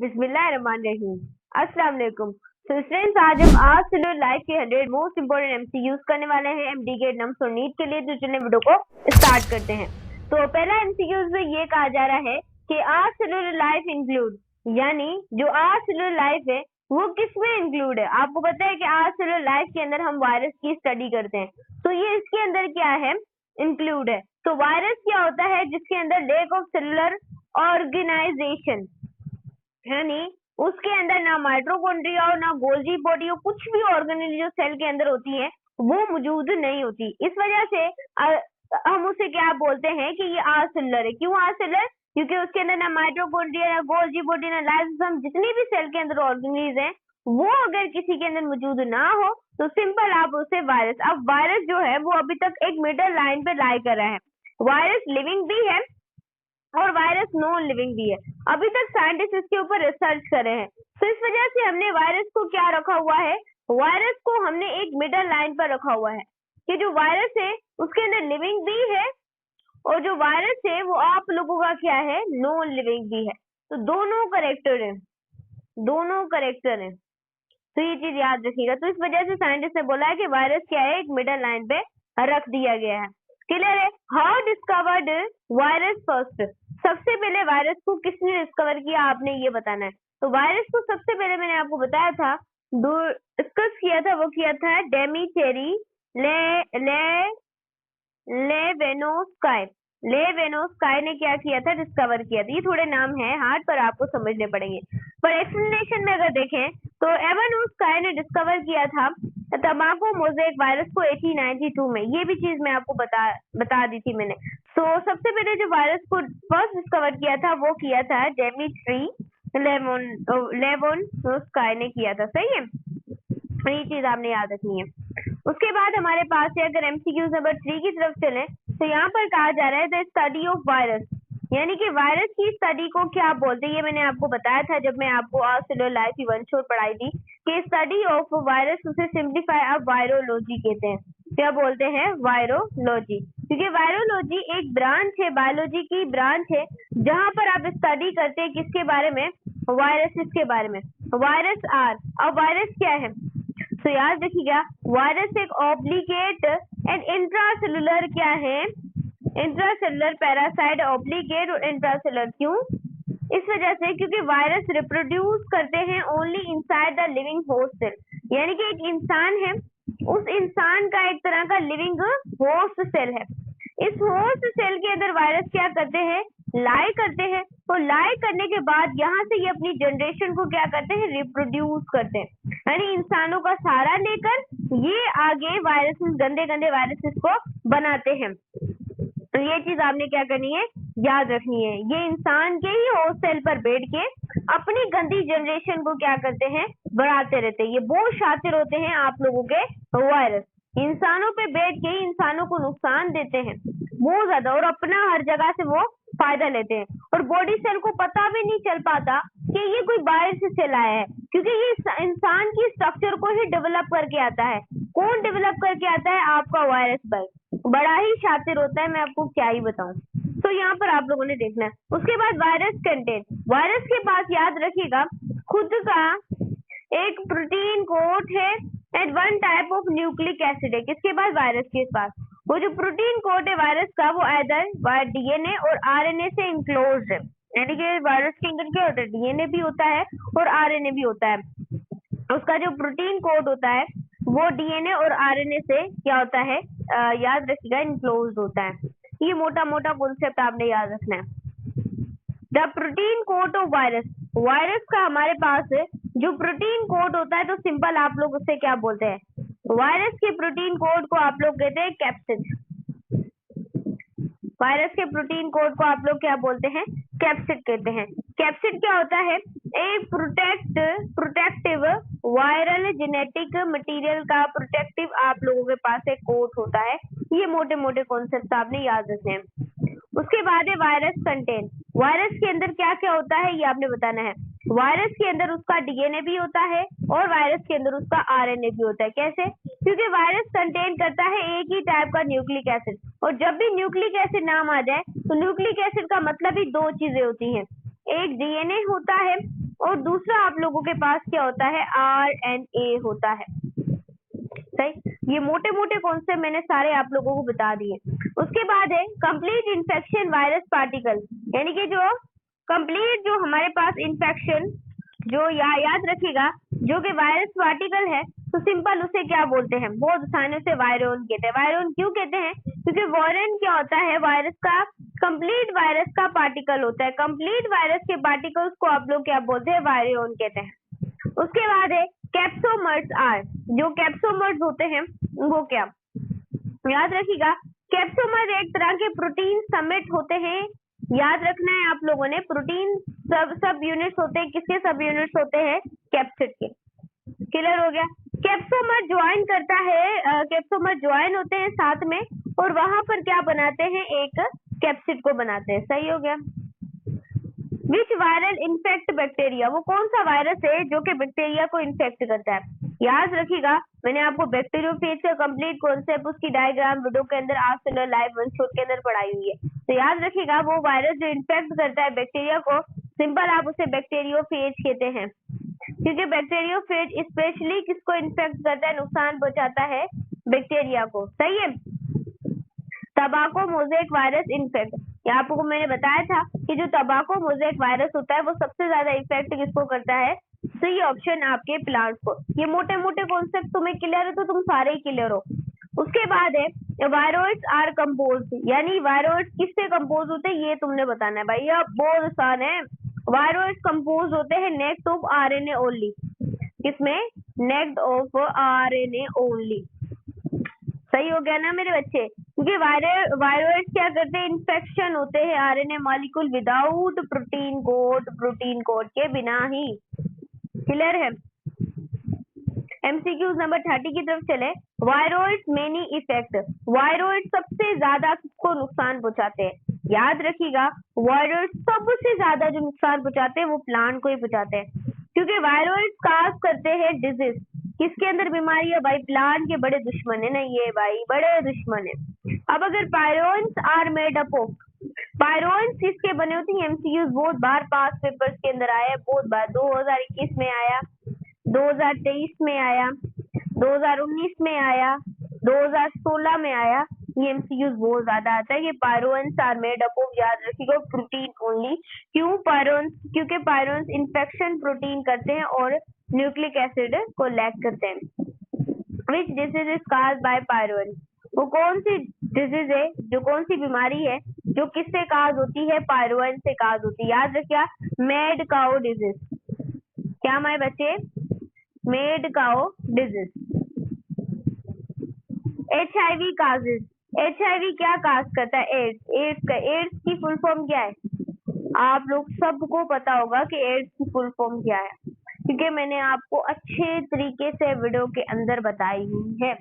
बिस्मिल्लाहिर्रहमानिर्रहीम। अस्सलाम वालेकुम। तो स्टूडेंट्स, आज हम आज सेलुलर लाइफ के 100 मोस्ट इंपोर्टेंट एमसीक्यूज करने वाले हैं एमडी गेट नम्स और नीट के लिए। तो चलिए वीडियो को स्टार्ट करते हैं। तो पहला एमसीक्यूज में ये कहा जा रहा है कि आज सेलुलर लाइफ इंक्लूड, यानी जो आज सेलुलर लाइफ है वो किसमें इंक्लूड है। आपको पता है कि आज सेलुलर लाइफ के अंदर हम वायरस की स्टडी करते हैं, तो ये इसके अंदर क्या है, इंक्लूड है। तो वायरस क्या होता है, जिसके अंदर लेक ऑफ सेलुलर ऑर्गेनाइजेशन, यानी उसके अंदर ना माइटोकॉन्ड्रिया हो ना गोल्जी बॉडी हो, कुछ भी ऑर्गेनेल जो सेल के अंदर होती है वो मौजूद नहीं होती। इस वजह से हम उसे क्या बोलते हैं कि ये आसेलुलर है। क्यों आसेलुलर? क्योंकि उसके अंदर ना माइटोकॉन्ड्रिया ना गोल्जी बॉडी ना लाइसोसोम, जितनी भी सेल के अंदर ऑर्गेनेल्स हैं वो अगर किसी के अंदर मौजूद ना हो तो सिंपल आप उसे वायरस। अब वायरस जो है वो अभी तक एक मिडल लाइन पे लाई कर रहा है। वायरस लिविंग भी है और वायरस नॉन लिविंग भी है। अभी तक साइंटिस्ट इसके ऊपर रिसर्च कर रहे हैं, तो इस वजह से हमने वायरस को क्या रखा हुआ है, वायरस को हमने एक मिडल लाइन पर रखा हुआ है कि जो वायरस है उसके अंदर लिविंग भी है और जो वायरस है वो आप लोगों का क्या है, नॉन लिविंग भी है। तो दोनों करेक्टर है, दोनों करेक्टर है, तो ये चीज याद रखिएगा। तो इस वजह से साइंटिस्ट ने बोला है कि वायरस क्या है, एक मिडल लाइन पे रख दिया गया है। क्लियर है? हाउ डिस्कवर्ड वायरस फर्स्ट, सबसे पहले वायरस को किसने डिस्कवर किया, आपने ये बताना है। तो वायरस को सबसे पहले मैंने आपको बताया था, डिस्कस किया था, वो किया था डेमिचेरी लेवेनोस्काई। लेवेनोस्काई ने क्या किया था, डिस्कवर किया था। ये थोड़े नाम है हार्ड पर आपको समझने पड़ेंगे, पर एक्सप्लेनेशन में अगर देखें तो एवानोस्काई ने डिस्कवर किया था तंबाकू मोज़ेक वायरस को 1892 में। ये भी चीज मैं आपको बता दी थी मैंने। तो सबसे पहले जो वायरस को फर्स्ट डिस्कवर किया था वो किया था डेमिट्री लेवेनोस्काई ने किया था। सही है, ये चीज आपने याद रखनी है। उसके बाद हमारे पास है, अगर एमसीक्यूज नंबर 3 की तरफ चलें तो यहाँ पर कहा जा रहा है द स्टडी ऑफ वायरस, यानी कि वायरस की स्टडी को क्या बोलते हैं। ये मैंने आपको बताया था जब मैं आपको सेलुलर लाइफ वन शॉट पढ़ाई थी कि स्टडी ऑफ वायरस, उसे सिंप्लीफाई अब वायरोलॉजी कहते हैं। क्या बोलते हैं? वायरोलॉजी। क्योंकि वायरोलॉजी एक ब्रांच है, बायोलॉजी की ब्रांच है, जहां पर आप स्टडी करते हैं किसके बारे में, वायरसेस के बारे में। वायरस आर, अब वायरस क्या है, तो याद रखिएगा वायरस एक ऑब्लिगेट एंड इंट्रासेलुलर क्या है, इंट्रासेलुलर पैरासाइट, ऑब्लिगेट और इंट्रासेलुलर। क्यों? इस वजह से क्योंकि वायरस रिप्रोड्यूस करते हैं only inside the living host cell, यानी कि एक इंसान है, उस इंसान का एक तरह का लिविंग होस्ट सेल है। इस होस्ट सेल के अंदर वायरस क्या करते हैं, लाई करते हैं, तो लाई करने के बाद यहाँ से ये अपनी जनरेशन को क्या करते हैं, रिप्रोड्यूस करते हैं, यानी इंसानों का सहारा लेकर ये आगे वायरसेस, गंदे गंदे वायरसेस को बनाते हैं। तो ये चीज आपने क्या करनी है, याद रखनी है। ये इंसान के ही होस्ट सेल पर बैठ के अपनी गंदी जनरेशन को क्या करते हैं, बढ़ाते रहते हैं। ये बहुत शातिर होते हैं आप लोगों के वायरस, इंसानों पे बैठ के इंसानों को नुकसान देते हैं बहुत ज्यादा, और अपना हर जगह से वो फायदा लेते हैं, और बॉडी सेल को पता भी नहीं चल पाता कि ये कोई बाहर से सेल आया है, क्योंकि ये इंसान की स्ट्रक्चर को ही डेवलप करके आता है। कौन डेवलप करके आता है? आपका वायरस भाई, बड़ा ही शातिर होता है, मैं आपको क्या ही बताऊं। तो यहाँ पर आप लोगों ने देखना है। उसके बाद वायरस कंटेंट, वायरस के पास याद रखिएगा खुद का एक प्रोटीन कोट है and one type of nucleic acid है। किसके पास? वायरस के पास। वो जो प्रोटीन कोट है वायरस का, वो आइदर डीएनए और आरएनए से इनक्लोज्ड है, यानी कि वायरस के अंदर क्या होता है, डीएनए भी होता है और आरएनए भी होता है। उसका जो प्रोटीन कोड होता है वो डीएनए और आरएनए से क्या होता है, याद रखिएगा, इनक्लोज्ड होता है। ये मोटा मोटा कॉन्सेप्ट आपने याद रखना है। The protein code of virus, virus का हमारे पास जो प्रोटीन कोड होता है, तो सिंपल आप लोग उससे क्या बोलते हैं, वायरस के प्रोटीन कोड को आप लोग कहते हैं कैप्सिड। वायरस के प्रोटीन कोड को आप लोग क्या बोलते हैं, कैप्सिड कहते हैं। कैप्सिड क्या होता है, एक प्रोटेक्टिव वायरल जेनेटिक मटेरियल का प्रोटेक्टिव आप लोगों के पास एक कोड होता है। ये मोटे मोटे कॉन्सेप्ट आपने याद रखने हैं। उसके बाद है वायरस कंटेंट, वायरस के अंदर क्या क्या होता है ये आपने बताना है। वायरस के अंदर उसका डीएनए भी होता है और वायरस के अंदर उसका आरएनए भी होता है। कैसे? क्योंकि वायरस कंटेन करता है एक ही टाइप का न्यूक्लिक एसिड, और जब भी न्यूक्लिक एसिड नाम आ जाए तो न्यूक्लिक एसिड का मतलब ही दो चीजें होती हैं, एक डीएनए होता है और दूसरा आप लोगों के पास क्या होता है, RNA होता है। सही, ये मोटे मोटे कॉन्सेप्ट मैंने सारे आप लोगों को बता दिए। उसके बाद है कंप्लीट इन्फेक्शन वायरस पार्टिकल, यानी कि जो कंप्लीट जो हमारे पास इन्फेक्शन जो याद रखिएगा जो कि वायरस पार्टिकल है, तो सिंपल उसे क्या बोलते हैं, बहुत आसानी से वायरोन कहते हैं। वायरोन क्यों कहते हैं, क्योंकि वायरन क्या होता है, वायरस का कंप्लीट वायरस का पार्टिकल होता है। कंप्लीट वायरस के पार्टिकल्स को आप लोग क्या बोलते हैं, वायरोन कहते हैं। उसके बाद है कैप्सोमर्स आर, जो कैप्सोमर्स होते हैं वो क्या, याद रखिएगा कैप्सोमर एक तरह के प्रोटीन समिट होते हैं। याद रखना है आप लोगों ने, प्रोटीन सब यूनिट्स होते हैं, किसके सब यूनिट्स होते हैं, कैप्सिड के। क्लियर हो गया। कैप्सोमर ज्वाइन करता है, कैप्सोमर ज्वाइन होते हैं साथ में और वहां पर क्या बनाते हैं, एक कैप्सिड को बनाते हैं। सही हो गया। विच वायरल इन्फेक्ट बैक्टीरिया, वो कौन सा वायरस है जो कि बैक्टीरिया को इन्फेक्ट करता है। याद रखिएगा मैंने आपको बैक्टीरियोफेज का कंप्लीट कॉन्सेप्ट उसकी डायग्राम वीडियो के अंदर आज सेलुलर लाइफ वन शॉट के अंदर पढ़ाई हुई है। तो याद रखिएगा वो वायरस जो इन्फेक्ट करता है बैक्टीरिया को, सिंपल आप उसे बैक्टीरियोफेज कहते हैं। क्योंकि बैक्टीरियोफेज स्पेशली किसको इन्फेक्ट करता है, नुकसान पहुंचाता है बैक्टीरिया को। सही है। टबाको मोज़ेक वायरस इन्फेक्ट, आपको मैंने बताया था कि जो टबाको मोज़ेक वायरस होता है वो सबसे ज्यादा इफेक्ट किसको करता है, सही ऑप्शन आपके प्लांट्स को। ये मोटे मोटे कॉन्सेप्ट तुम्हें क्लियर है तो तुम सारे ही क्लियर हो। उसके बाद है वायरोइड्स आर कंपोज, यानी वायरोइड्स किससे कंपोज होते हैं ये तुमने बताना है भाई, ये बहुत आसान है। वायरोइड्स कंपोज होते हैं नेक्ट ऑफ RNA ओनली, किसमें, नेक्ट ऑफ RNA ओनली। सही हो गया ना मेरे बच्चे, क्योंकि वायरोइड्स क्या करते हैं, इन्फेक्शन होते हैं RNA molecule without protein code के बिना ही। क्लियर है। MCQ नंबर 30 की तरफ चले। वायरोइड्स मेनी इफेक्ट, वायरोइड सबसे ज्यादा किसको नुकसान पहुंचाते हैं, याद रखिएगा वायरोइड सबसे ज्यादा जो नुकसान पहुंचाते हैं वो प्लांट को ही पहुंचाते हैं। क्योंकि वायरोइड काज करते हैं डिजीज, किसके अंदर बीमारी है भाई, प्लांट के बड़े दुश्मन है ना ये भाई, बड़े दुश्मन है। अब अगर पायरोन्स आर मेड अप ऑफ, पायरोन्स किसके बने होते हैं, MCQ बहुत बार पास पेपर्स के अंदर आया है, बहुत बार 2021 में आया, 2023 में आया, 2019 में आया, 2016 में आया। ये MCQ बहुत ज्यादा आता है। ये पायरोन्स आर मेड अप ऑफ, याद रखिएगा प्रोटीन ओनली। क्यों पायरोन्स, क्योंकि पायरोन्स इन्फेक्शन प्रोटीन करते हैं और न्यूक्लिक एसिड को लैक करते हैं। विच disease is caused by pyrone, वो कौन सी डिजीज है, जो कौन सी बीमारी है जो किससे काज होती है, पायरोन से काज होती है। याद रखिए मेड काउ डिजीज, क्या हमारे बच्चे, made cow disease. HIV causes, HIV क्या काज करता है, एड्स, एड्स का, एड्स की फुल फॉर्म क्या है, आप लोग सबको पता होगा कि एड्स की फुल फॉर्म क्या है, क्योंकि मैंने आपको अच्छे तरीके से वीडियो के अंदर बताई हुई है।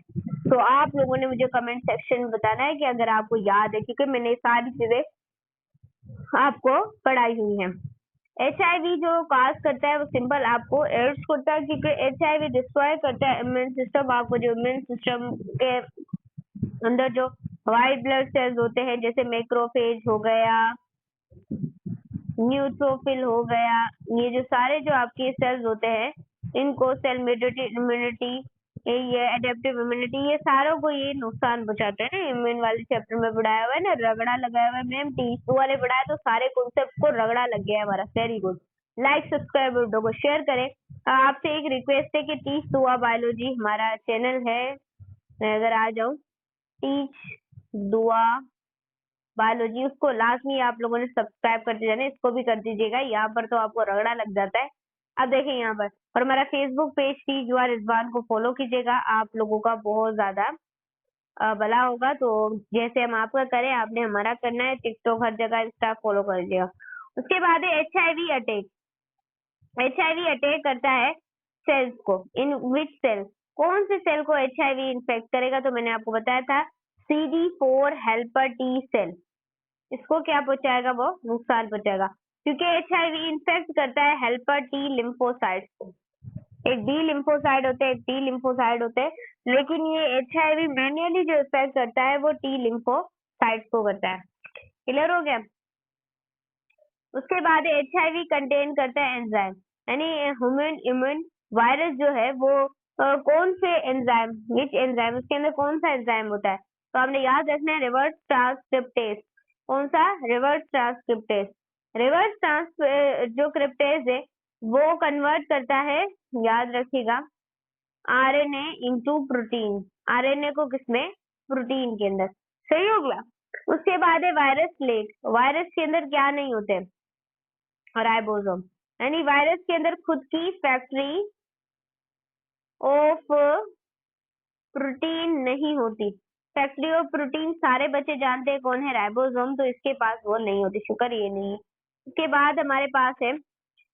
तो आप लोगों ने मुझे कमेंट सेक्शन में बताना है कि अगर आपको याद है, क्योंकि मैंने सारी चीजें आपको पढ़ाई हुई है। HIV जो काज करता है वो सिंपल आपको एड्स करता है, क्योंकि HIV डिस्ट्रॉय करता है इम्यून सिस्टम। आपको जो इम्यून सिस्टम के अंदर जो व्हाइट ब्लड सेल्स होते हैं, जैसे मैक्रोफेज हो गया, न्यूट्रोफिल हो गया, ये जो सारे जो आपके सेल्स होते हैं इनको सेल इम्यूनिटी, ये एडेप्टिव इम्यूनिटी, ये सारों को ये नुकसान पहुंचाते हैं ना। इम्यून वाले चैप्टर में पढ़ाया हुआ है ना, रगड़ा लगाया हुआ है मैम, T2 वाले पढ़ाया, तो सारे कॉन्सेप्ट को रगड़ा लग गया है हमारा। Very good, like subscribe video को शेयर करें। आपसे एक रिक्वेस्ट है कि टीच दुआ बायोलॉजी हमारा चैनल है, मैं अगर आ जाऊं, टीच दुआ बायोलॉजी, उसको लाजमी आप लोगों ने सब्सक्राइब करते जाना, इसको भी कर दीजिएगा, यहाँ पर तो आपको रगड़ा लग जाता है। अब देखें यहाँ पर, और हमारा फेसबुक पेज टीच दुआ रिजवान को फॉलो कीजिएगा, आप लोगों का बहुत ज्यादा भला होगा। तो जैसे हम आपका करें आपने हमारा करना है। टिकटॉक हर जगह इंस्टा फॉलो कर लीजिएगा। उसके बाद है HIV अटैक, HIV अटैक करता है सेल्स को, इन विच सेल, कौन से सेल को HIV इन्फेक्ट करेगा, तो मैंने आपको बताया था CD4 हेल्पर T सेल, इसको क्या पहुंचाएगा, वो नुकसान पहुंचाएगा, क्योंकि HIV इन्फेक्ट करता है हेल्पर T लिम्फोसाइट्स को। एक B लिम्फोसाइट होते हैं, एक T लिम्फोसाइट होते हैं, लेकिन ये HIV मैन्युअली जो इफेक्ट करता है वो T लिम्फोसाइट्स को करता है। क्लियर हो गया। उसके बाद HIV कंटेन करता है एंजाइम, यानी ह्यूमन इम्यून वायरस जो है वो कौन से एंजाइम, विच एंजाइम, उसके अंदर कौन सा एंजाइम होता है, तो हमने याद रखना है रिवर्स ट्रांसक्रिप्टेज। कौन सा? Reverse transcriptase. रिवर्स ट्रांस जो क्रिप्टेज है वो कन्वर्ट करता है, याद रखिएगा, आरएनए इनटू प्रोटीन। आरएनए को किसमें? प्रोटीन के अंदर। सही हो गया। उसके बाद है वायरस प्लेट। वायरस के अंदर क्या नहीं होते? राइबोसोम। यानी वायरस के अंदर खुद की फैक्ट्री ऑफ प्रोटीन नहीं होती। फैक्ट्री ऑफ प्रोटीन सारे बच्चे जानते हैं कौन है? राइबोसोम। तो इसके पास वो नहीं होती, शुक्र ये नहीं है। उसके बाद हमारे पास है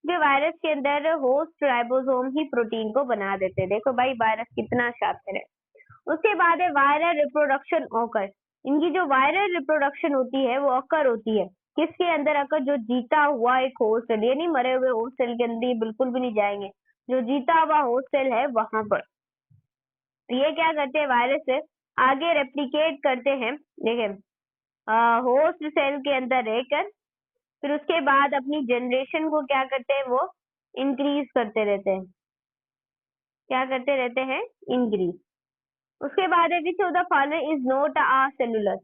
जो वायरस के अंदर होस्ट राइबोसोम ही प्रोटीन को बना देते हैं। देखो भाई वायरस कितना शातिर है। उसके बाद है वायरल रिप्रोडक्शन ऑकर। इनकी जो वायरल रिप्रोडक्शन होती है वो ऑकर होती है किसके अंदर? अगर जो जीता हुआ एक होस्ट सेल, ये नहीं मरे हुए होस्ट सेल के अंदर, ये बिल्कुल भी नहीं जाएंगे, जो जीता हुआ होस्ट सेल है वहां पर। ये क्या करते हैं? वायरस से आगे रेप्लिकेट करते हैं, देखिए होस्ट सेल के अंदर रहकर, फिर उसके बाद अपनी जनरेशन को क्या करते हैं? वो इंक्रीज करते रहते हैं। क्या करते रहते हैं? इंक्रीज। उसके बाद है which of the following is not acellular.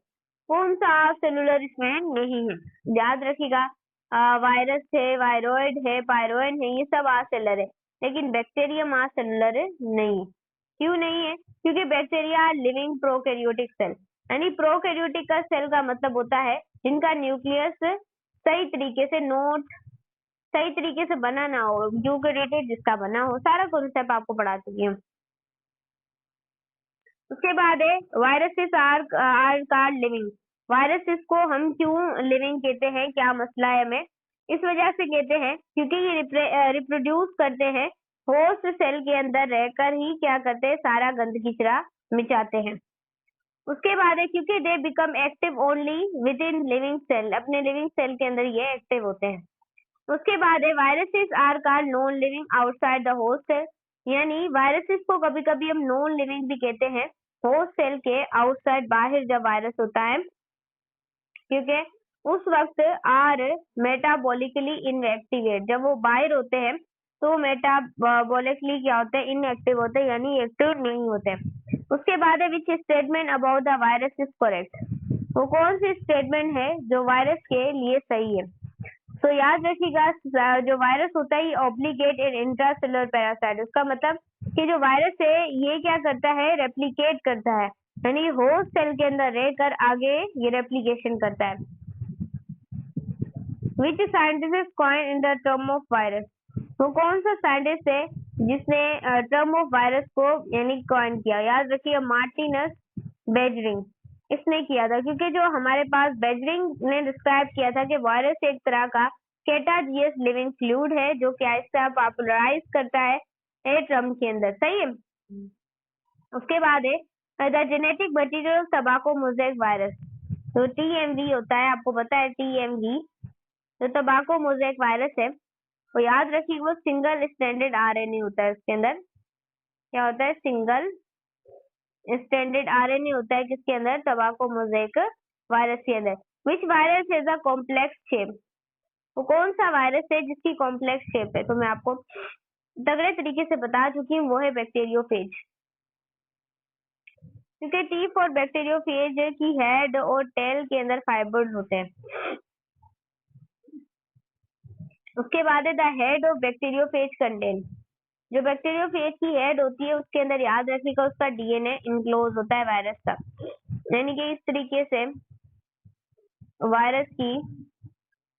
कौन सा सेलुलर इसमें नहीं है? याद रखिएगा, वायरस है, वायरॉइड है, पायरॉइड है, ये सब आ सेलर है, लेकिन बैक्टीरियम आ सेलुलर नहीं है। क्यों नहीं है? क्योंकि बैक्टीरिया लिविंग प्रोकैरियोटिक सेल, यानी प्रोकैरियोटिक का सेल का मतलब होता है जिनका न्यूक्लियस सही तरीके से बना ना हो, यूकेरियोटिक जिसका बना हो। सारा कॉन्सेप्ट आपको पढ़ा चुकी हूँ। उसके बाद है viruses are called living. Viruses को हम क्यों लिविंग कहते हैं? क्या मसला है हमें? इस वजह से कहते हैं क्योंकि ये रिप्रोड्यूस करते हैं होस्ट सेल के अंदर रहकर ही, क्या करते हैं? सारा गंद कीचड़ा मिटाते हैं। उसके बाद है क्योंकि they become active only with in living cell, अपने लिविंग सेल के अंदर ये एक्टिव होते हैं। उसके बाद है viruses are called non living outside the host cell. यानी वायरसेस को कभी कभी हम नॉन लिविंग भी कहते हैं होस्ट सेल के आउटसाइड, बाहर जब वायरस होता है, क्योंकि उस वक्त आर मेटाबॉलिकली इनएक्टिवेट, जब वो बाहर होते हैं तो मेटाबॉलिकली क्या होते हैं? इनएक्टिव होते हैं, यानी एक्टिव नहीं होते। उसके बाद है which statement about the virus is correct. वो कौन सी स्टेटमेंट है जो वायरस के लिए सही है? तो याद रखिएगा, जो वायरस होता है ऑब्लिगेट इन इंट्रासेलुलर पैरासाइट। उसका मतलब कि जो वायरस है ये क्या करता है? रेप्लिकेट करता है, यानी होस्ट सेल के अंदर रहकर आगे ये रेप्लिकेशन करता है। Which scientist coin in the term of virus. वो कौन सा साइंटिस्ट है जिसने टर्म ऑफ वायरस को यानी कॉइन किया? याद रखिए मार्टिनस बेजरिंग, इसने किया था, क्योंकि जो हमारे पास बेजरिंग ने डिस्क्राइब किया था कि वायरस एक तरह का कैटाजियस लिविंग फ्लूइड है जो क्या इसका पॉपुलराइज करता है टर्म के अंदर। सही है। उसके बाद है the genetic material of टबाको mosaic virus. तो टीएमवी होता है, आपको पता है टीएमवी, तो टबाको मोज़ेक वायरस है। तो याद रखिए वो सिंगल स्टैंडर्ड आरएनए होता है, उसके अंदर क्या होता है? सिंगल स्टैंडर्ड आरएनए होता है किसके अंदर? टबाको मोज़ेक वायरस के अंदर। Which virus has a complex shape. वो कौन सा वायरस है जिसकी कॉम्प्लेक्स शेप है? तो मैं आपको तगड़े तरीके से बता चुकी हूँ, वो है बैक्टीरियोफेज। क्योंकि टी फॉर बैक्टीरियोफेज की हेड और टेल के अंदर फाइबर्स होते हैं। उसके बाद है the head of bacteriophage contain. जो बैक्टीरियोफेज की हेड होती है उसके अंदर याद रखिएगा उसका डीएनए इनक्लोज होता है वायरस का, यानी कि इस तरीके से वायरस की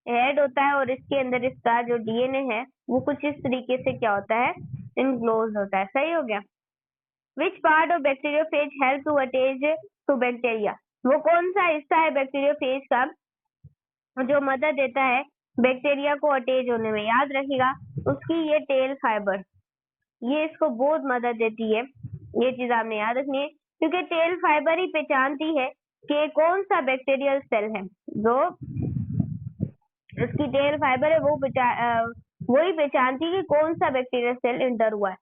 हेड होता है और इसके अंदर इसका जो डीएनए है वो कुछ इस तरीके से क्या होता है? इनक्लोज होता है। सही हो गया। Which part of bacteriophage help to attach to bacteria. वो कौन सा हिस्सा है बैक्टीरियोफेज का जो मदद देता है बैक्टीरिया को अटैच होने में? याद रखिएगा उसकी ये टेल फाइबर, ये इसको बहुत मदद देती है। ये चीज आपने याद रखनी है, क्योंकि टेल फाइबर ही पहचानती है कि कौन सा बैक्टीरियल सेल है। जो उसकी टेल फाइबर है वो वही पहचानती है कि कौन सा बैक्टीरियल सेल इंटर हुआ है।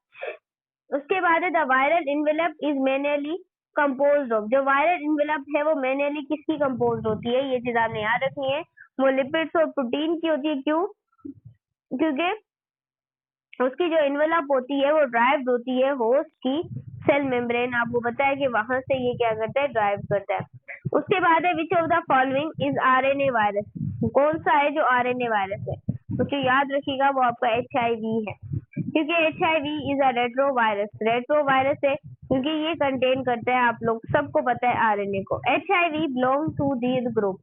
उसके बाद है the viral envelope is mainly composed of. जो वायरल इन्वेलप है वो मेनली किसकी कंपोज्ड होती है? ये चीज आपने याद रखनी है। वो लिपिड्स और प्रोटीन की होती है। क्यों? क्योंकि उसकी जो एनवेलप होती है वो ड्राइव होती है होस्ट की सेल मेम्ब्रेन। आपको पता है कि वहां से ये क्या करता है, ड्राइव करता है। उसके बाद है which of the following is RNA virus, कौन सा है जो आरएनए वायरस है, क्योंकि याद रखिएगा वो आपका HIV है, क्योंकि HIV is a retro virus है, क्योंकि ये कंटेन करता है, आप लोग सबको पता है आरएनए को। HIV belong to the group,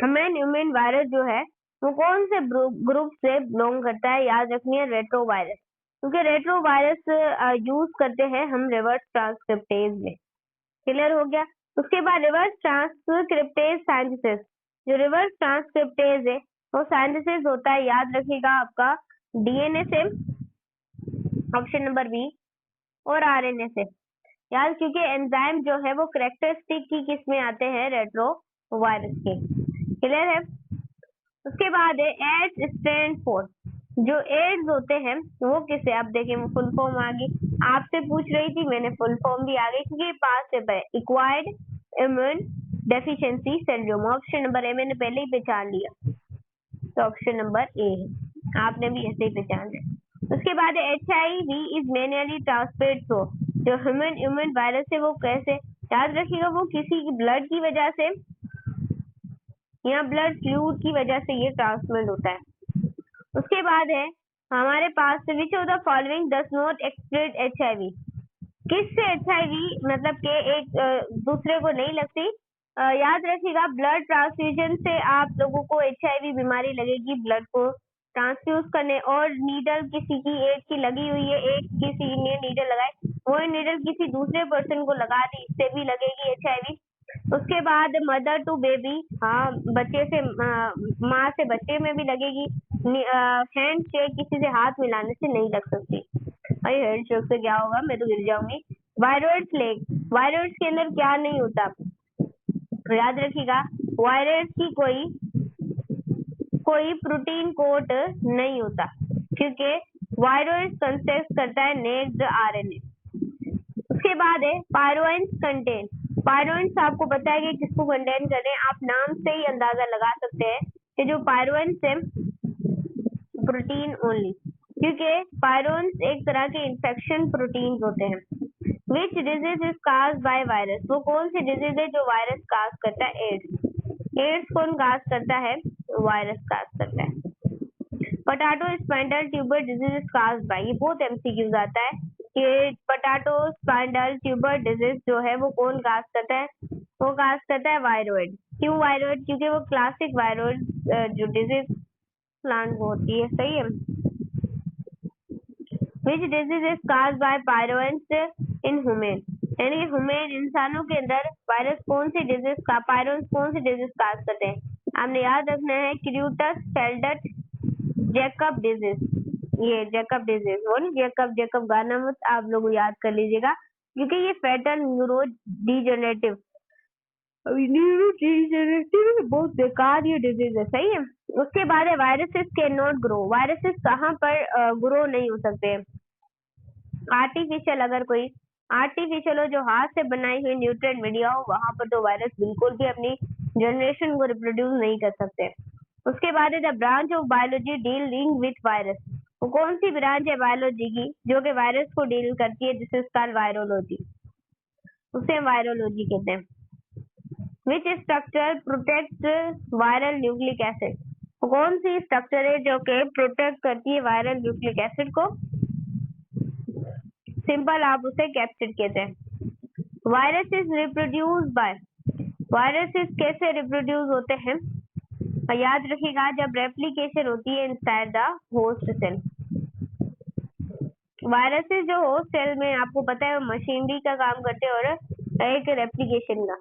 human virus जो है वो कौन से ग्रुप से बिलोंग करता है, याद रखनी है रेट्रो वायरस, क्योंकि रेट्रो वायरस यूज करते हैं हम रिवर्स ट्रांसक्रिप्टेज में। क्लियर हो गया। उसके बाद रिवर्स ट्रांसक्रिप्टेज साइंथिसिस, जो रिवर्स ट्रांसक्रिप्टेज है वो साइंथिसिस होता है, याद रखिएगा आपका DNA से, ऑप्शन नंबर बी, और RNA से। याद, क्योंकि एंजाइम जो है वो कैरेक्टरिस्टिक की किस में आते हैं, रेट्रो वायरस के। क्लियर है। उसके बाद है एड्स स्ट्रेन 4, जो एड्स होते हैं वो किसे, आप देखें फुल फॉर्म आ गई, आपसे पूछ रही थी मैंने, फुल फॉर्म भी आ गई क्योंकि पास पेपर है, acquired immune deficiency syndrome. Option number A मैंने पहले ही पहचान लिया, तो ऑप्शन नंबर ए है, आपने भी ऐसे ही पहचान लिया। उसके बाद HIV is manually transmitted through, जो ह्यूमन इम्यून वायरस है वो कैसे, याद रखिएगा वो किसी की ब्लड की वजह से या ब्लड फ्लूइड की वजह से ये ट्रांसमिट होता है। उसके बाद है हमारे पास which of the following does not express HIV, किससे HIV मतलब के एक दूसरे को नहीं लगती। याद रखिएगा ब्लड ट्रांसफ्यूजन से आप लोगों को HIV बीमारी लगेगी, ब्लड को ट्रांसफ्यूज करने, और नीडल किसी की एक की लगी हुई है, एक किसी ने नीडल लगाई, वो नीडल किसी दूसरे पर्सन को लगा दी, इससे भी लगेगी HIV। उसके बाद मदर टू बेबी, हाँ बच्चे से माँ से बच्चे में भी लगेगी। हैंड शेक, किसी से हाथ मिलाने से नहीं लग सकती। भाई हैंड शेक से क्या होगा, मैं तो गिर जाऊंगी। वायरस लेग, वायरस के अंदर क्या नहीं होता, तो याद रखिएगा वायरस की कोई प्रोटीन कोट नहीं होता, क्योंकि वायरस कंसिस्ट करता है नेक्ड RNA। उसके बाद है पायरोइन्स कंटेन, पायरोइन्स आपको पता है कि किसको कंटेन कर रहे हैं, आप नाम से ही अंदाजा लगा सकते हैं कि जो पायरोइन्स है प्रोटीन ओनली, क्योंकि पायरोइन्स एक तरह के इन्फेक्शन प्रोटीन होते हैं। विच disease is caused by virus, वो कौन सी डिजीज है जो वायरस काज करता है, एड्स कौन काज करता है, वायरस काज करता है। Potato spindle tuber disease is caused by, ये बहुत MCQs आता है कि पोटैटो स्पाइंडल ट्यूबर डिजीज जो है वो कौन काज करता है, वो काज करता है वायरोइड। क्यों वायरोइड, क्योंकि वो क्लासिक वायरोइड जो डिजीज प्लांट होती है, सही है। Which disease is cause by prions in human, यानी ह्यूमन इंसानों के अंदर वायरस कौन सी डिजीज का, पायरोइन्स कौन सी डिजीज काज करते हैं, आपने याद रखना है क्रूटस फेल्डट जैकब डिजीज, ये जैकब डिजीज, वो नहीं जैकब गाना मत आप लोग याद कर लीजिएगा, क्योंकि ये फेटल न्यूरो डिजेनरेटिव, बहुत बेकार ये डिजीज है, सही है। उसके बाद है viruses can not grow, viruses कहाँ पर ग्रो नहीं हो सकते, आर्टिफिशियल, अगर कोई आर्टिफिशियल हो जो हाथ से बनाई हुई न्यूट्रिएंट मीडिया हो, वहां पर तो वायरस बिल्कुल भी अपनी जनरेशन को रिप्रोड्यूस नहीं कर सकते। उसके बाद है the branch of biology dealing with virus, वो कौन सी ब्रांच है बायोलॉजी की जो कि वायरस को डील करती है, दिस इज कॉल्ड वायरोलॉजी, उसे वायरोलॉजी कहते हैं। Which structure protect viral nucleic acid, कौन सी स्ट्रक्चर है जो कि प्रोटेक्ट करती है वायरल न्यूक्लिक एसिड को, सिंपल आप उसे कैप्सिड कहते हैं। Virus is reproduce by, viruses कैसे रिप्रोड्यूस होते हैं, याद रखिएगा जब रेप्लिकेशन होती है inside the host cell. Viruses जो होस्ट सेल में आपको पता है मशीनरी का काम करते हैं और एक रेप्लिकेशन का।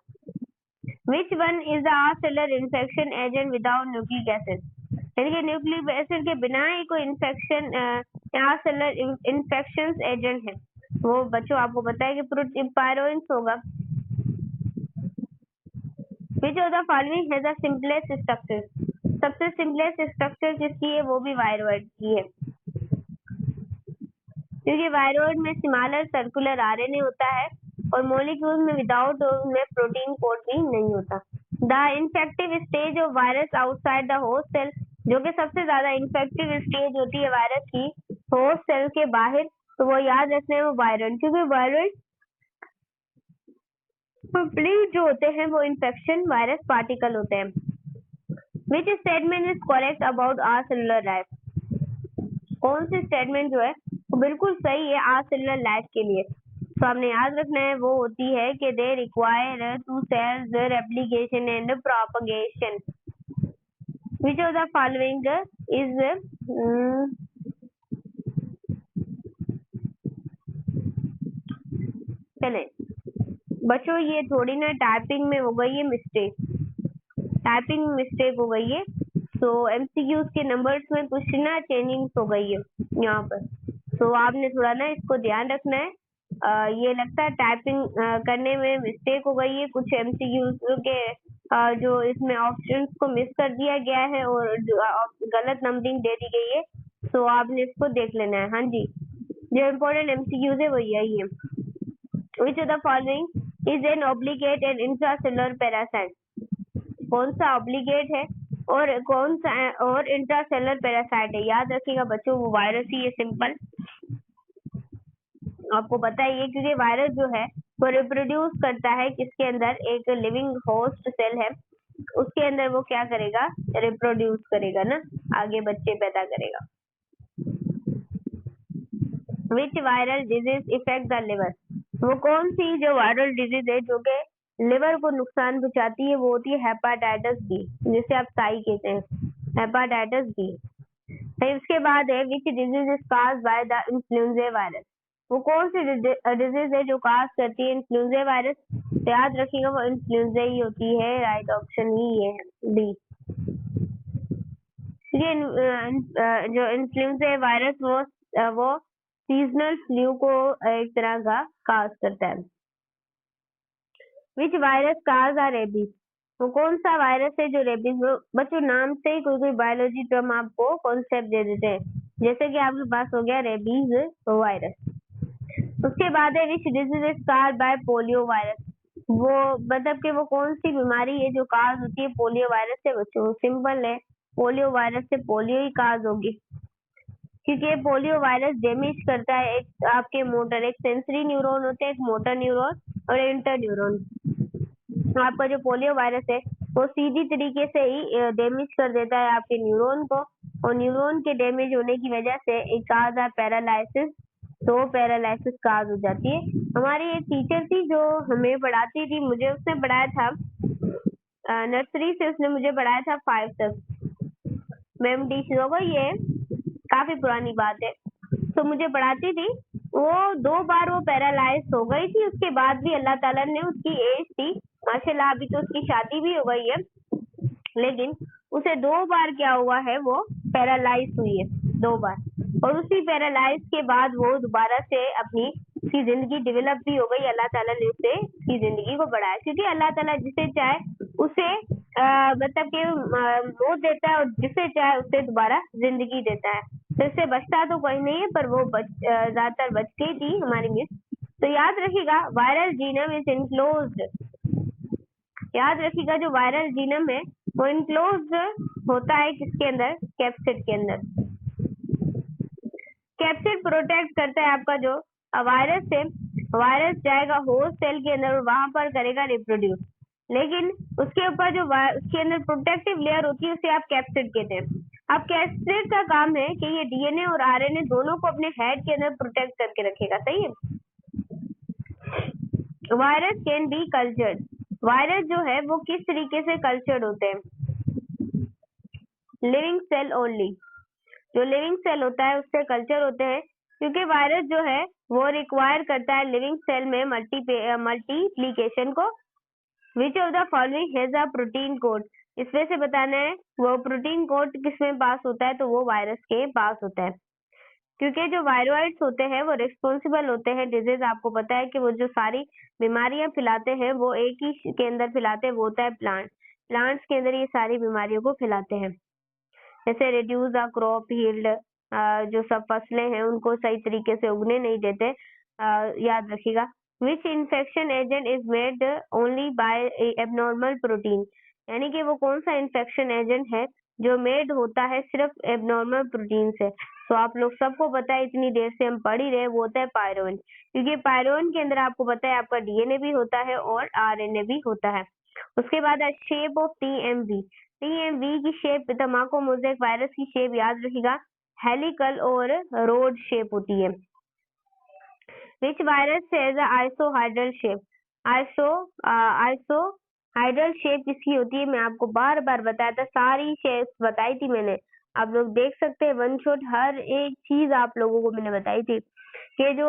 Which one is the cellular infection agent without nucleic acid, यानी कि न्यूक्लिक एसिड के बिना ही कोई इन्फेक्शन सेलुलर इन्फेक्शन एजेंट है, वो बच्चों आपको पता है कि पायरोइन्स होगा। Which of the following has the simplest structure, सबसे सिंपलेस्ट स्ट्रक्चर जिसकी है वो भी वायरोइड की है, क्योंकि वायरोइड में स्मॉलर सर्कुलर RNA होता है और मॉलिक्यूल में विदाउट में प्रोटीन कोड भी नहीं होता। The infective stage of virus outside the host cell, जो कि सबसे ज्यादा इन्फेक्टिव स्टेज होती है वायरस की होस्ट सेल के बाहर, तो वो याद रखना है वो वायरल, क्योंकि वायरल कंप्लीट जो होते हैं वो इन्फेक्शन वायरस पार्टिकल होते हैं। Which statement is correct about acellular life? कौन सी स्टेटमेंट जो है वो बिल्कुल सही है आर सेलुलर लाइफ के लिए? तो आपने याद रखना है वो होती है कि they require to cells replication and propagation. Which of the following is चले बच्चों, ये थोड़ी ना टाइपिंग में हो गई है मिस्टेक, टाइपिंग में मिस्टेक हो गई है, तो एमसीक्यूज के नंबर्स में कुछ ना चेंजिंग हो गई है यहाँ पर, तो आपने थोड़ा ना इसको ध्यान रखना है। ये लगता है टाइपिंग करने में मिस्टेक हो गई है, कुछ एमसीक्यूज के जो इसमें ऑप्शंस को मिस कर दिया गया है और गलत नंबरिंग दे दी गई है, तो आपने इसको देख लेना है। हाँ जी, जो इम्पोर्टेंट एमसीक्यूज है वो यही है। Which of the following is an obligate and intracellular parasite? कौन सा ऑब्लिगेट है और कौन सा और इंट्रासेलुलर पैरासाइट है? याद रखिएगा बच्चों, वो वायरस ही है, सिंपल आपको पता ही है, क्योंकि वायरस जो है वो रिप्रोड्यूस करता है किसके अंदर, एक लिविंग होस्ट सेल है उसके अंदर, वो क्या करेगा, रिप्रोड्यूस करेगा ना, आगे बच्चे पैदा करेगा। Which viral disease affect the liver? वो कौन सी जो वायरल डिजीज है जो कि लिवर को नुकसान पहुंचाती है, वो होती है हेपाटाइटिस बी, जिसे आप साई कहते हैं, हेपाटाइटिस बी। फिर उसके बाद है which disease is caused by the influenza virus? वो कौन सी डिजीज है जो काज करती है इन्फ्लुएंजा वायरस? तो याद रखिएगा वो इन्फ्लुएंजा ही होती है, राइट ऑप्शन ही है बी। ये जो इन्फ्लुएंजा वायरस वो सीजनल फ्लू को एक तरह का काज करता है। विच वायरस काज आर रेबीज? वो कौन सा वायरस है जो रेबीज? बच्चों नाम से ही कोई कोई बायोलॉजी टर्म आपको कॉन्सेप्ट दे देते हैं, जैसे कि आपके पास हो गया रेबीज वायरस। उसके बाद है which disease is cause by polio virus? वो मतलब कि वो कौन सी बीमारी है जो काज होती है पोलियो वायरस से? बच्चों सिंपल है, पोलियो वायरस से पोलियो ही काज होगी, क्योंकि पोलियो वायरस डैमेज करता है एक आपके मोटर, एक सेंसरी न्यूरॉन होते हैं, एक मोटर न्यूरॉन और इंटर न्यूरॉन। तो आपका जो पोलियो वायरस है वो सीधी तरीके से ही डैमेज कर देता है आपके न्यूरॉन को, और न्यूरॉन के डैमेज होने की वजह से एक काज है पैरालाइसिस, तो पैरालाइसिस काज हो जाती है। हमारी एक टीचर थी जो हमें पढ़ाती थी, मुझे उसने पढ़ाया था नर्सरी से, उसने मुझे पढ़ाया था 5 तक। मैम टीचर हो गई है, काफी पुरानी बात है, तो मुझे पढ़ाती थी। वो 2 बार वो पैरालाइज हो गई थी, उसके बाद भी अल्लाह ताला ने, उसकी एज थी माशाल्लाह, अभी तो उसकी शादी भी हो गई है, लेकिन उसे 2 बार क्या हुआ है, वो पैरालाइज हुई है 2 बार, और उसी पैरालाइज के बाद वो दोबारा से अपनी उसकी जिंदगी डेवलप भी हो गई। अल्लाह ताला ने उसे उसकी जिंदगी को बढ़ाया, क्योंकि अल्लाह ताला जिसे चाहे उसे मतलब कि मौत देता है, और जिसे चाहे उसे दोबारा जिंदगी देता है। तो इससे बचता तो कोई नहीं है, पर वो ज्यादातर बच गई थी हमारी मिस। तो याद रखिएगा वायरल जीनम इज इनक्लोज्ड, याद रखिएगा जो वायरल जीनम है वो इनक्लोज्ड होता है किसके अंदर, कैप्सिड के अंदर। कैप्सिड प्रोटेक्ट करता है आपका जो वायरस से, वायरस जाएगा होस्ट सेल के अंदर और वहां पर करेगा रिप्रोड्यूस, लेकिन उसके ऊपर जो उसके अंदर प्रोटेक्टिव लेयर होती है उसे आप कैप्सिड कहते हैं। अब कैप्सिड का काम है कि ये डीएनए और आरएनए दोनों को अपने हेड के अंदर प्रोटेक्ट करके रखेगा, सही है। Virus can be cultured, virus जो है वो किस तरीके से कल्चर्ड होते हैं? लिविंग सेल ओनली, जो लिविंग सेल होता है उससे कल्चर होते हैं, क्योंकि वायरस जो है वो रिक्वायर करता है लिविंग सेल में मल्टीप्लीकेशन को। विच of the following has a protein code? इसमें से बताना है वो प्रोटीन कोड किसमें पास होता है, तो वो वायरस के पास होता है, क्योंकि जो वायरॉइड्स होते हैं वो रिस्पॉन्सिबल होते हैं डिजीज, आपको पता है कि वो जो सारी बीमारियां फैलाते हैं वो एक ही के अंदर फैलाते हैं, वो होता है प्लांट्स के अंदर ये सारी बीमारियों को फैलाते हैं। जैसे रिड्यूस द क्रॉप यील्ड, जो सब फसलें हैं उनको सही तरीके से उगने नहीं देते। याद रखिएगा which infection agent is made only by abnormal protein, यानी कि वो कौन सा इन्फेक्शन एजेंट है जो मेड होता है सिर्फ एबनॉर्मल प्रोटीन से। तो आप लोग सबको पता है, इतनी देर से हम पढ़ ही रहे, वो होता है पायरोन। क्योंकि पायरोन के अंदर आपको पता है आपका डीएनए भी होता है और आरएनए भी होता है। उसके बाद शेप ऑफ टीएमवी। टीएमवी की शेप तम्बाकू मोज़ेक वायरस की शेप याद रखिएगा, हेलिकल और रोड शेप होती है। विच वायरस हैज आइसोहाइड्रल शेप। आइसोहाइड्रल शेप किसकी होती है, मैं आपको बार बार बताया था, सारी शेप्स बताई थी मैंने। आप लोग देख सकते हैं वन शॉट, हर एक चीज आप लोगों को मैंने बताई थी कि जो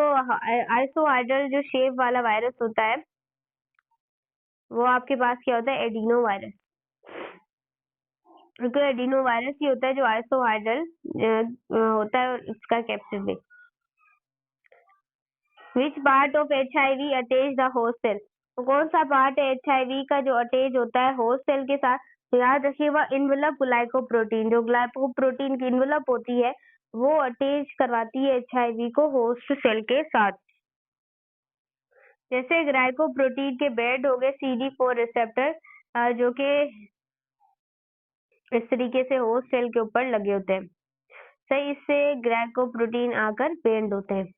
आइसोहाइड्रल जो शेप वाला वायरस होता है वो आपके पास क्या होता है, एडिनो वायरस। तो एडिनो वायरस ही होता है जो आइसोहाइड्रल होता है, इसका capsid. Which part of HIV attach the host cell. तो कौन सा पार्ट है HIV का जो अटैच होता है होस्ट सेल के साथ, तो याद रखिएगा इन्वेलप ग्लाइकोप्रोटीन। जो ग्लाइकोप्रोटीन की इन्वेलप होती है वो अटैच करवाती है HIV को होस्ट सेल के साथ। जैसे ग्लाइकोप्रोटीन के बेड हो गए CD4 रिसेप्टर जो कि इस तरीके से होस्ट सेल के ऊपर लगे होते हैं, सही, इससे ग्लाइकोप्रोटीन आकर बेंड होते हैं।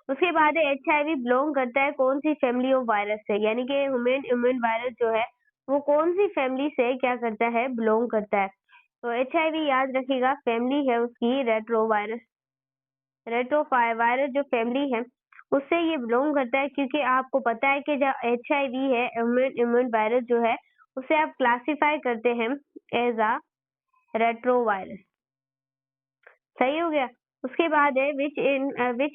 उसके बाद HIV बिलोंग करता है कौन सी फैमिली ऑफ वायरस से, यानी कि ह्यूमन इम्यून वायरस जो है वो कौन सी फैमिली से क्या करता है, बिलोंग करता है। तो HIV याद रखिएगा फैमिली है उसकी रेट्रो वायरस। रेट्रो वायरस जो फैमिली है उससे ये बिलोंग करता है, क्योंकि आपको पता है कि जो HIV है इम्यून वायरस जो है उसे आप क्लासिफाई करते हैं एज अ रेट्रो वायरस। सही हो गया। उसके बाद है which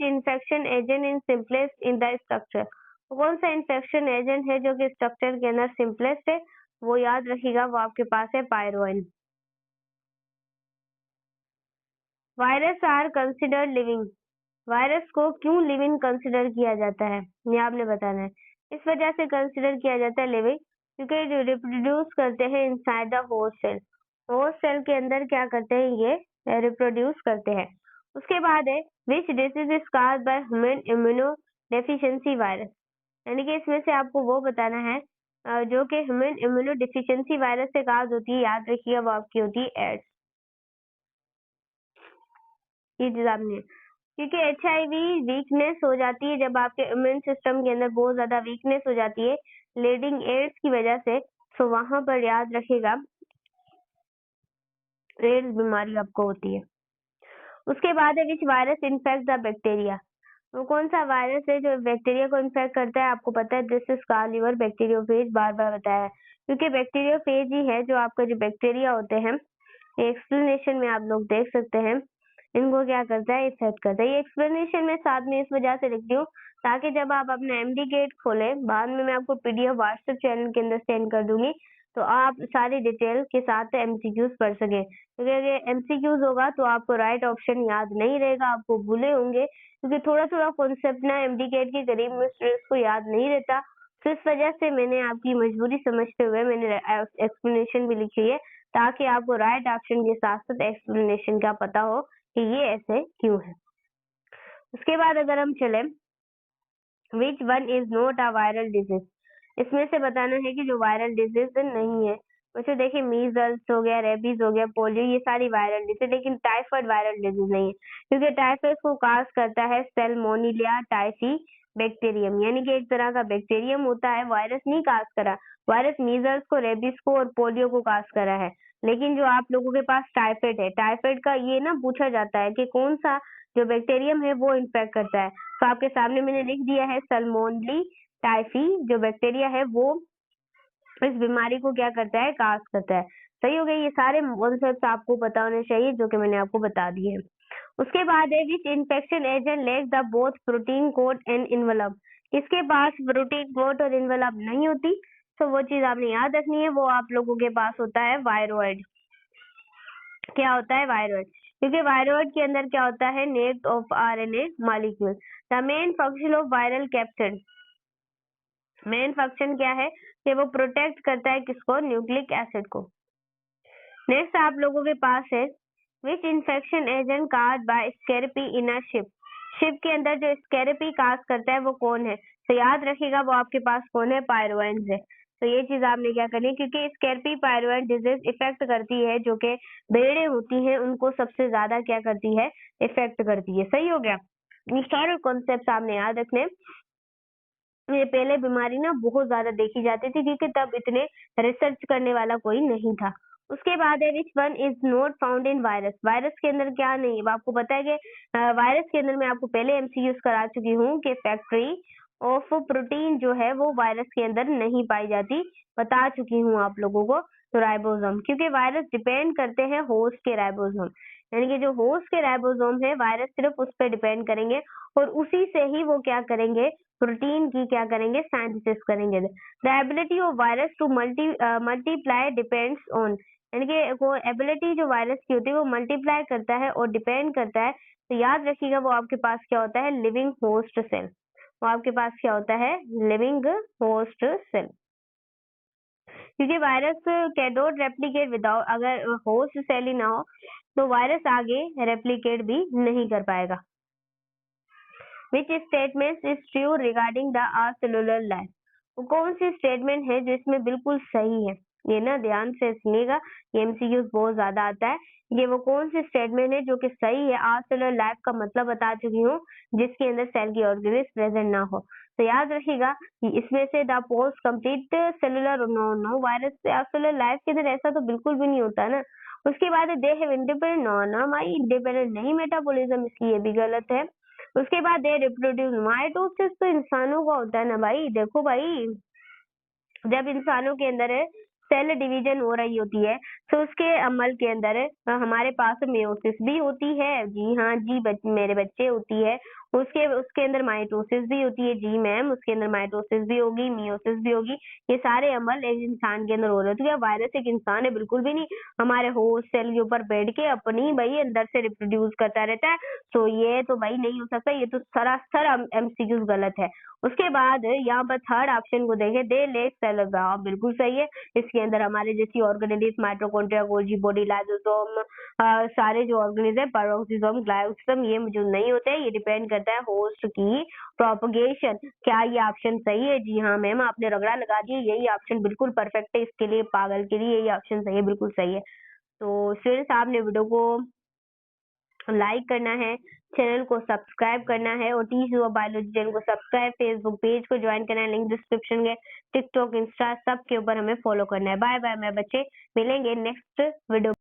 infection agent in simplest in the structure. कौन सा इन्फेक्शन एजेंट है जो कि स्ट्रक्चर के अंदर सिंपलेस्ट है, वो याद रखिएगा, वो आपके पास है prion. Virus are considered living. Virus को क्यों लिविंग कंसिडर किया जाता है, ये आपने बताना है। इस वजह से कंसिडर किया जाता है लिविंग क्योंकि जो रिप्रोड्यूस करते हैं inside the host cell. Host cell के अंदर क्या करते हैं, ये रिप्रोड्यूस करते हैं। उसके बाद है which disease is caused by human immuno deficiency virus. यानी कि इसमें से आपको वो बताना है जो कि ह्यूमन इम्यूनो डिफिशिएंसी वायरस से काज होती है, याद रखिएगा वो आपकी होती है एड्स। ये चीज आपने, क्योंकि HIV वीकनेस हो जाती है जब आपके इम्यून सिस्टम के अंदर बहुत ज्यादा वीकनेस हो जाती है लीडिंग एड्स की वजह से, तो वहां पर याद रखिएगा एड्स बीमारी आपको होती है। उसके बाद है विच वायरस इन्फेक्ट द बैक्टीरिया। वो कौन सा वायरस है जो बैक्टीरिया को इन्फेक्ट करता है, आपको पता है दिस इज कार्निवर बैक्टीरियोफेज, बार बार बताया है, क्योंकि बैक्टीरियोफेज ही है जो आपका जो बैक्टीरिया होते हैं, एक्सप्लेनेशन में आप लोग देख सकते हैं, इनको क्या करता है, इफेक्ट करता है। ये एक्सप्लेनेशन में साथ में इस वजह से लिखती हूँ ताकि जब आप अपना MD गेट खोले, बाद में मैं आपको PDF व्हाट्सएप चैनल के अंदर सेंड कर दूंगी, तो आप सारी डिटेल के साथ MCQs पढ़ सके। क्योंकि अगर MCQs होगा तो आपको राइट ऑप्शन याद नहीं रहेगा, आपको भूले होंगे, क्योंकि थोड़ा थोड़ा कॉन्सेप्ट ना MD गेट के करीब में स्टूडेंट्स को याद नहीं रहता। तो इस वजह से मैंने आपकी मजबूरी समझते हुए मैंने एक्सप्लेनेशन भी लिखी है, ताकि आपको राइट ऑप्शन के साथ साथ एक्सप्लेनेशन का पता हो कि ये ऐसे क्यों है। उसके बाद अगर हम चले which one is not a viral disease, इसमें से बताना है कि जो वायरल डिजीज नहीं है। वैसे देखिए मीजल्स हो गया, रेबीज हो गया, पोलियो, ये सारी वायरल डिजीज, लेकिन टाइफाइड वायरल डिजीज नहीं है, क्योंकि टाइफाइड को काज करता है सैल्मोनेला टाइफी बैक्टीरियम, यानी कि एक तरह का बैक्टीरियम होता है, वायरस नहीं काज करा। वायरस मीजल्स को, रेबीज को और पोलियो को काज करा है, लेकिन जो आप लोगों के पास टाइफाइड है, टाइफाइड का ये ना पूछा जाता है कि कौन सा जो बैक्टीरियम है वो इन्फेक्ट करता है, तो आपके सामने मैंने लिख दिया है सल्मोनली टाइफी जो बैक्टीरिया है वो इस बीमारी को क्या करता है, काज करता है। सही हो गया। ये सारे कॉन्सेप्ट आपको पता होने चाहिए जो कि मैंने आपको बता दिए हैं। उसके बाद है which infection agent lack the both protein coat and envelope. किसके पास प्रोटीन कोड और इन्वेलप नहीं होती, तो वो चीज आपने याद रखनी है, वो आप लोगों के पास होता है वायरोइड। क्या होता है, वायरोइड, क्योंकि वायरोइड के अंदर क्या होता है, net of RNA molecule. The main function of viral capsid, main function क्या है कि वो प्रोटेक्ट करता है किसको, न्यूक्लिक एसिड को। नेक्स्ट आप लोगों के पास है which infection agent cause by scrapie in a sheep. Sheep के अंदर जो स्कैरपी काज करता है वो कौन है, तो याद रखिएगा वो आपके पास कौन है, पायरोइन्स है। तो ये चीज आपने क्या करनी है, क्योंकि स्कैर्पी पायरोएड डिजीज इफेक्ट करती है, जो कि भेड़ें होती हैं उनको सबसे ज्यादा क्या करती है, इफेक्ट करती है। सही हो गया। ये सारे कॉन्सेप्ट आपने याद रखने। ये पहले बीमारी ना बहुत ज्यादा देखी जाती थी, क्योंकि तब इतने रिसर्च करने वाला कोई नहीं था। उसके बाद है which one is not found in virus. Virus के अंदर क्या नहीं है, आपको पता है कि वायरस के अंदर मैं आपको पहले एमसीक्यूज करा चुकी हूँ कि फैक्ट्री ऑफ प्रोटीन जो है वो वायरस के अंदर नहीं पाई जाती, बता चुकी हूँ आप लोगों को। तो राइबोसोम, क्योंकि वायरस डिपेंड करते हैं होस्ट के राइबोसोम, यानी कि जो होस्ट के राइबोसोम है वायरस सिर्फ उस पर डिपेंड करेंगे और उसी से ही वो क्या करेंगे, प्रोटीन की क्या करेंगे, सिंथेसिस करेंगे। The ability of virus to multiply depends on, यानी कि वो एबिलिटी जो वायरस की होती है वो मल्टीप्लाई करता है और डिपेंड करता है। तो याद रखिएगा वो आपके पास क्या होता है, लिविंग होस्ट सेल। वो आपके पास क्या होता है, लिविंग होस्ट सेल। क्योंकि वायरस कैन रेप्लिकेट विदाउट, अगर होस्ट सेल ही ना हो तो वायरस आगे रेप्लिकेट भी नहीं कर पाएगा। Which statement is true regarding the cellular life? वो कौन सी स्टेटमेंट है जो इसमें बिल्कुल सही है? ये ना ध्यान से सुनिएगा, ये एमसीक्यूज बहुत ज्यादा आता है। ये वो कौन सी स्टेटमेंट है जो कि सही है? सेलुलर लाइफ का मतलब बता चुकी हूँ, जिसके अंदर सेल की ऑर्गेनिज्म प्रेजेंट ना हो। तो याद रखिएगा कि इसमें से the post complete cellular no virus cellular life के अंदर ऐसा तो बिल्कुल भी नहीं होता ना। उसके बाद दे हैव इंडिपेंडेंट, नो भाई इंडिपेंडेंट नहीं मेटाबॉलिज्म, इसलिए ये भी गलत है। उसके बाद दे रिप्रोड्यूस, माइटोसिस तो इंसानों का होता है ना भाई। देखो भाई, जब इंसानों के अंदर सेल डिवीजन हो रही होती है तो उसके अमल के अंदर हमारे पास मेयोसिस भी होती है। जी हाँ जी, मेरे बच्चे होती है। उसके उसके अंदर माइटोसिस भी होती है। जी मैम, उसके अंदर माइटोसिस भी होगी, मियोसिस भी होगी। ये सारे अमल एक इंसान के अंदर हो रहे होते हैं। वायरस एक इंसान है बिल्कुल भी नहीं, हमारे होस्ट सेल के ऊपर बैठ के अपनी भाई अंदर से रिप्रोड्यूस करता रहता है। तो ये तो भाई नहीं हो सकता, ये तो सरासर एमसीक्यूज गलत है। उसके बाद यहाँ पर थर्ड ऑप्शन को देखें, दे लेक सेल, बिल्कुल सही है। इसके अंदर हमारे जैसी organelles, mitochondria, Golgi body, lysosome, सारे जो ऑर्गेनिज्म है, पेरोक्सिसोम, ग्लाइकोसोम, ये मौजूद नहीं होते हैं। ये डिपेंड करता है होस्ट की प्रोपगेशन। क्या ये ऑप्शन सही है? जी हाँ मैम, आपने रगड़ा लगा दिया, यही ऑप्शन बिल्कुल परफेक्ट है। इसके लिए पागल के लिए यही ऑप्शन सही है, बिल्कुल सही है। तो फ्रेंड्स, आपने वीडियो को लाइक करना है, चैनल को सब्सक्राइब करना है और टीच युवा बायोलॉजी चैनल को सब्सक्राइब, फेसबुक पेज को ज्वाइन करना है, लिंक डिस्क्रिप्शन में, टिकटॉक, इंस्टा सब के ऊपर हमें फॉलो करना है। बाय बाय मेरे बच्चे, मिलेंगे नेक्स्ट वीडियो।